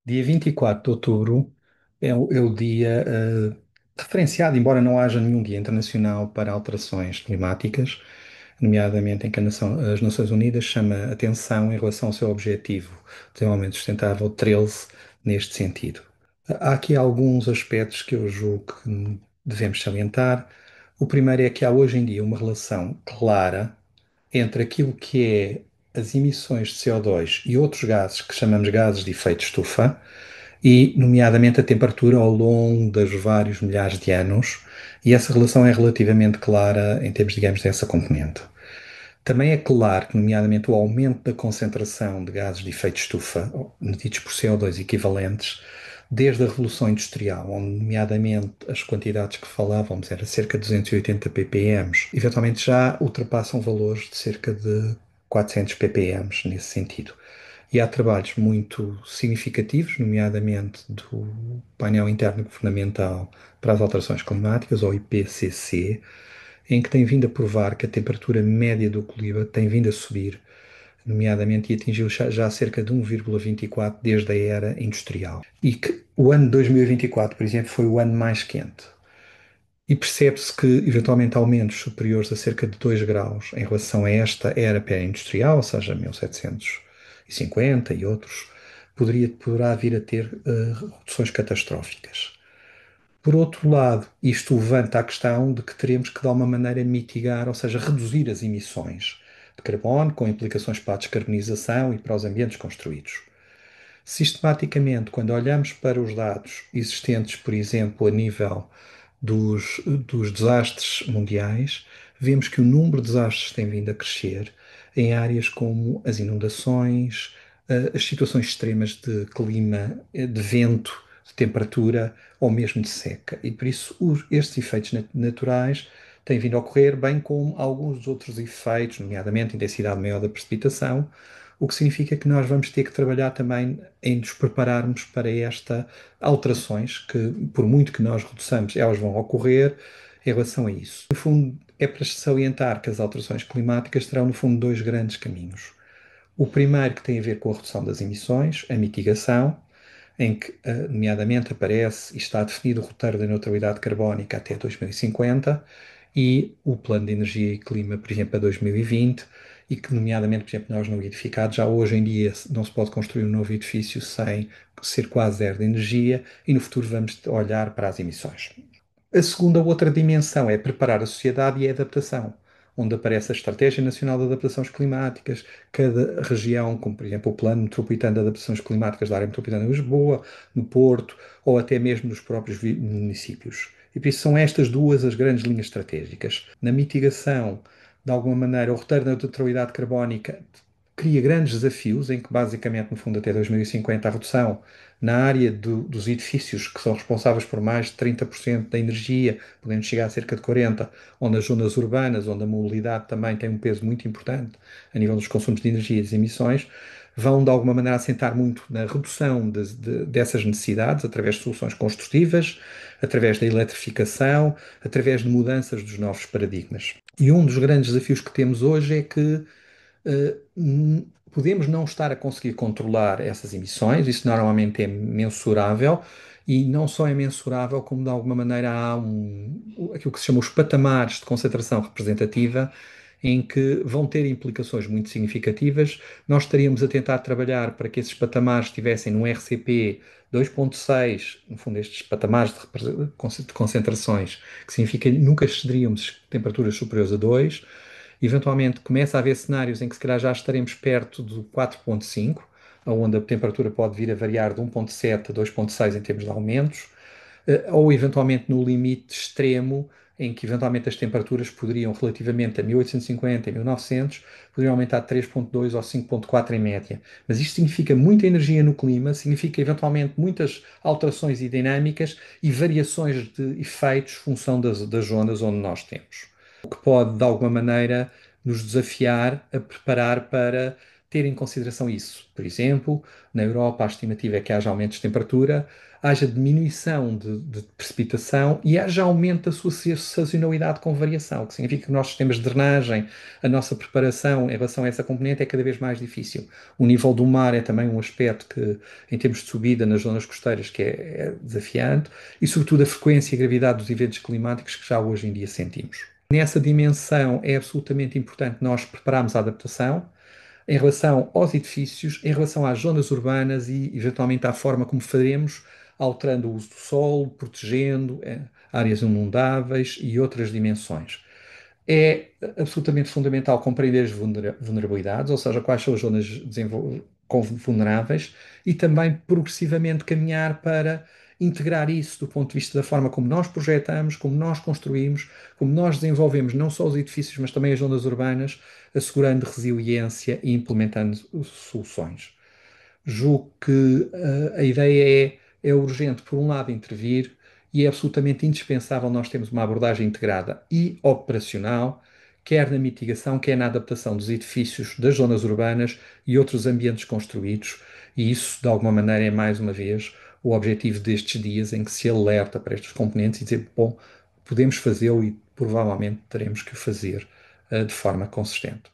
Dia 24 de outubro é o dia referenciado, embora não haja nenhum dia internacional para alterações climáticas, nomeadamente em que as Nações Unidas chama atenção em relação ao seu objetivo de desenvolvimento sustentável 13 neste sentido. Há aqui alguns aspectos que eu julgo que devemos salientar. O primeiro é que há hoje em dia uma relação clara entre aquilo que é as emissões de CO2 e outros gases que chamamos gases de efeito estufa, e, nomeadamente, a temperatura ao longo dos vários milhares de anos, e essa relação é relativamente clara em termos, digamos, dessa componente. Também é claro que, nomeadamente, o aumento da concentração de gases de efeito estufa, medidos por CO2 equivalentes, desde a Revolução Industrial, onde, nomeadamente, as quantidades que falávamos eram cerca de 280 ppm, eventualmente já ultrapassam valores de cerca de 400 ppm nesse sentido. E há trabalhos muito significativos, nomeadamente do Painel Intergovernamental para as Alterações Climáticas, ou IPCC, em que tem vindo a provar que a temperatura média do clima tem vindo a subir, nomeadamente e atingiu já cerca de 1,24 desde a era industrial. E que o ano de 2024, por exemplo, foi o ano mais quente. E percebe-se que, eventualmente, aumentos superiores a cerca de 2 graus em relação a esta era pré-industrial, ou seja, 1750 e outros, poderá vir a ter reduções catastróficas. Por outro lado, isto levanta a questão de que teremos que, de alguma maneira, mitigar, ou seja, reduzir as emissões de carbono, com implicações para a descarbonização e para os ambientes construídos. Sistematicamente, quando olhamos para os dados existentes, por exemplo, a nível dos desastres mundiais, vemos que o número de desastres tem vindo a crescer em áreas como as inundações, as situações extremas de clima, de vento, de temperatura ou mesmo de seca. E por isso estes efeitos naturais têm vindo a ocorrer, bem como alguns dos outros efeitos, nomeadamente a intensidade maior da precipitação, o que significa que nós vamos ter que trabalhar também em nos prepararmos para estas alterações, que por muito que nós reduçamos, elas vão ocorrer em relação a isso. No fundo, é para salientar que as alterações climáticas terão, no fundo, dois grandes caminhos. O primeiro que tem a ver com a redução das emissões, a mitigação, em que, nomeadamente, aparece e está definido o roteiro da neutralidade carbónica até 2050 e o plano de energia e clima, por exemplo, a 2020, e que, nomeadamente, por exemplo, nós no edificado, já hoje em dia não se pode construir um novo edifício sem ser quase zero de energia, e no futuro vamos olhar para as emissões. A segunda outra dimensão é preparar a sociedade e a adaptação, onde aparece a Estratégia Nacional de Adaptações Climáticas, cada região, como por exemplo o Plano Metropolitano de Adaptações Climáticas da área metropolitana de Lisboa, no Porto, ou até mesmo nos próprios municípios. E por isso são estas duas as grandes linhas estratégicas. Na mitigação, de alguma maneira, o roteiro da neutralidade carbónica cria grandes desafios, em que basicamente, no fundo, até 2050, a redução na área dos edifícios, que são responsáveis por mais de 30% da energia, podendo chegar a cerca de 40%, ou nas zonas urbanas, onde a mobilidade também tem um peso muito importante a nível dos consumos de energia e das emissões, vão de alguma maneira assentar muito na redução dessas necessidades, através de soluções construtivas, através da eletrificação, através de mudanças dos novos paradigmas. E um dos grandes desafios que temos hoje é que podemos não estar a conseguir controlar essas emissões, isso normalmente é mensurável, e não só é mensurável, como de alguma maneira há aquilo que se chama os patamares de concentração representativa, em que vão ter implicações muito significativas. Nós estaríamos a tentar trabalhar para que esses patamares estivessem no RCP 2,6, no fundo, estes patamares de concentrações, que significa que nunca excederíamos temperaturas superiores a 2. Eventualmente começa a haver cenários em que se calhar já estaremos perto do 4,5, onde a temperatura pode vir a variar de 1,7 a 2,6 em termos de aumentos, ou eventualmente no limite extremo, em que eventualmente as temperaturas poderiam, relativamente a 1850 e 1900, poderiam aumentar de 3,2 ou 5,4 em média. Mas isto significa muita energia no clima, significa eventualmente muitas alterações e dinâmicas e variações de efeitos função das zonas onde nós temos. O que pode, de alguma maneira, nos desafiar a preparar para ter em consideração isso. Por exemplo, na Europa a estimativa é que haja aumentos de temperatura, haja diminuição de precipitação e haja aumento da sua sazonalidade com variação, o que significa que os nossos sistemas de drenagem, a nossa preparação em relação a essa componente é cada vez mais difícil. O nível do mar é também um aspecto que, em termos de subida nas zonas costeiras, que é desafiante, e sobretudo a frequência e a gravidade dos eventos climáticos que já hoje em dia sentimos. Nessa dimensão é absolutamente importante nós prepararmos a adaptação em relação aos edifícios, em relação às zonas urbanas e, eventualmente, à forma como faremos, alterando o uso do solo, protegendo áreas inundáveis e outras dimensões. É absolutamente fundamental compreender as vulnerabilidades, ou seja, quais são as zonas vulneráveis, e também progressivamente caminhar para integrar isso do ponto de vista da forma como nós projetamos, como nós construímos, como nós desenvolvemos não só os edifícios, mas também as zonas urbanas, assegurando resiliência e implementando soluções. Julgo que a ideia é urgente, por um lado, intervir e é absolutamente indispensável nós termos uma abordagem integrada e operacional, quer na mitigação, quer na adaptação dos edifícios, das zonas urbanas e outros ambientes construídos. E isso, de alguma maneira, é mais uma vez o objetivo destes dias em que se alerta para estes componentes e dizer, bom, podemos fazê-lo e provavelmente teremos que o fazer de forma consistente.